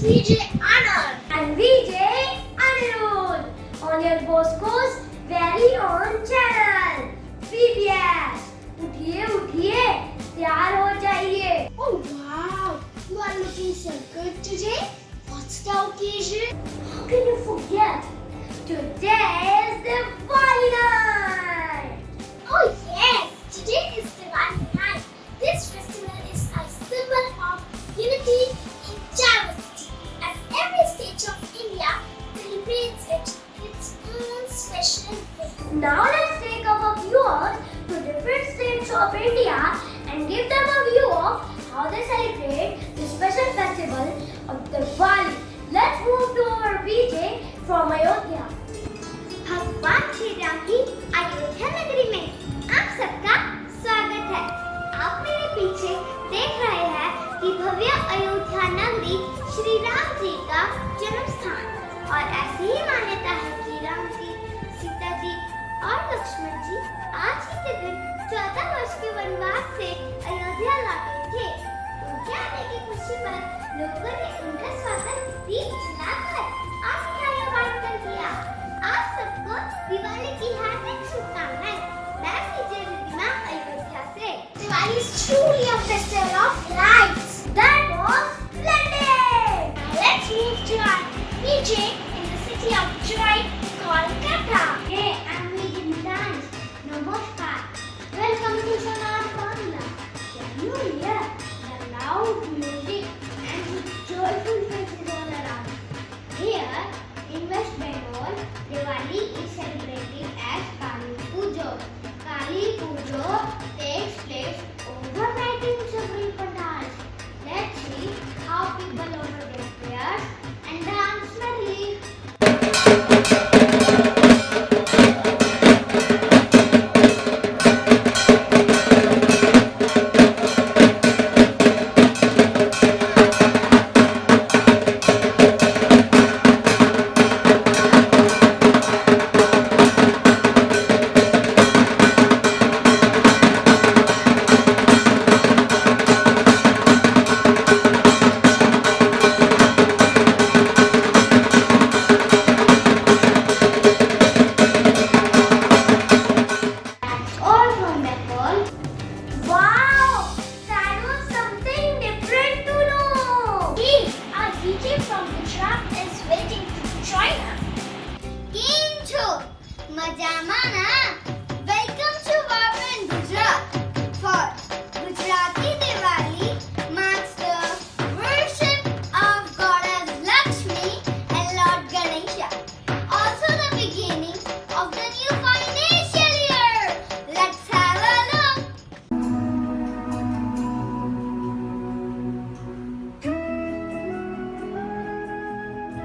VJ Anand and VJ Anirudh on your Bosco's very own channel PBS. उठिए उठिए तैयार हो जाइए. Oh wow, you are looking so good today. What's the occasion? How can you forget? Today is Diwali night. Oh yes, today is Diwali night. This festival is a symbol of unity in diversity, as every state of India celebrates it in its own special way. Now let's take our viewers to different states of India and give them a view of how they celebrate the special festival of Diwali. Let's move to our VJ from Ayodhya. भगवान श्री राम की अयोध्या नगरी में आप सबका स्वागत है. आप मेरे पीछे देख रहे हैं कि भव्य अयोध्या नगरी श्री राम जी का जन्म स्थान, और ऐसी ही मान्यता है कि राम जी, सीता जी और लक्ष्मण जी आज ही के दिन 14 वर्ष के वनवास से अयोध्या लौटे थे. उनके आने की खुशी पर लोगों ने उनका स्वागत दीप जलाकर और मिठाइयां बांटकर किया. आप सबको दिवाली की हार्दिक शुभकामनाएं. मैं विजय रिद्धिमा अयोध्या से. Diwali is truly a festival of lights. That was splendid. Now let's move to our VJ in the city of joy, Kolkata. Hey, I'm VJ Dance. Namaskar. Welcome to Sonar Bangla. Can you hear the loud music and the joyful faces all around? Here in West Bengal, Diwali is celebrated as Kali Pujo. Kali Pujo takes place overnight in several pandals. Let's see how people offer their prayers and dance merrily. Welcome to vibrant Gujarat. For Gujarati, Diwali marks the worship of Goddess Lakshmi and Lord Ganesha. Also the beginning of the new financial year. Let's have a look.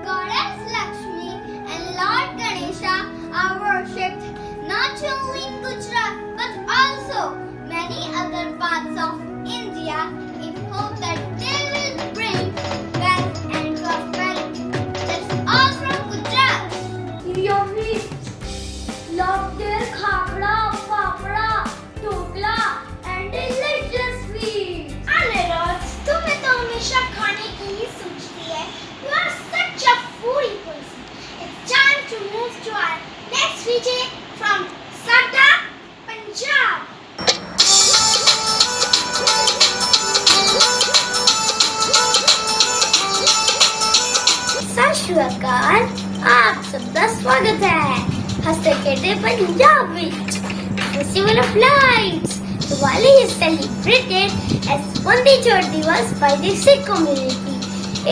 Goddess Lakshmi and Lord Ganesha are worshipped not only in Gujarat but also many other parts of India in hope that they will bring wealth and prosperity. That's all from Gujarat. Yummy, laughter, khapra, papra, dokla, and delicious sweets. Anirudh, तुम्हें तो हमेशा खाने की ही सोचती है. You are such a foodie person. It's time to move to our next VJ from Sada, Punjab. सत श्री अकाल, आप सबका स्वागत है हंसते खेलते पंजाब ਵਿੱਚ. Festival of Lights. Diwali is celebrated as Bandi Chhot Divas by the Sikh community.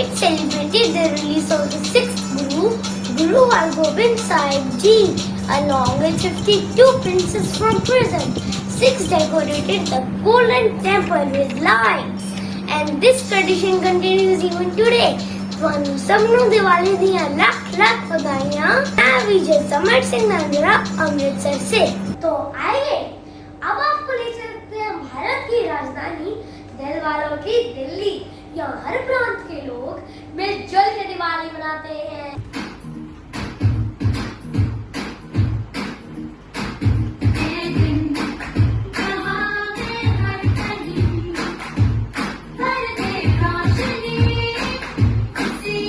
It celebrated the release of the 6th Guru, Guru Har Gobind Sahib Ji, along with 52 princes from prison. Sikhs decorated the Golden Temple with lights, and this tradition continues even today. ਤੁਹਾਨੂੰ ਸਭ ਨੂੰ ਦੀਵਾਲੀ ਦੀਆਂ ਲੱਖ ਲੱਖ ਵਧਾਈਆਂ. मैं विजय समर सिंह नंदरा अमृतसर से. तो आइए अब आपको ले चलते हैं भारत की राजधानी दिल वालों की दिल्ली. यहाँ हर प्रांत के लोग मिलजुल के दिवाली मनाते हैं. See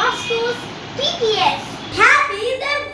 Moscow's PPS. Happy Diwali!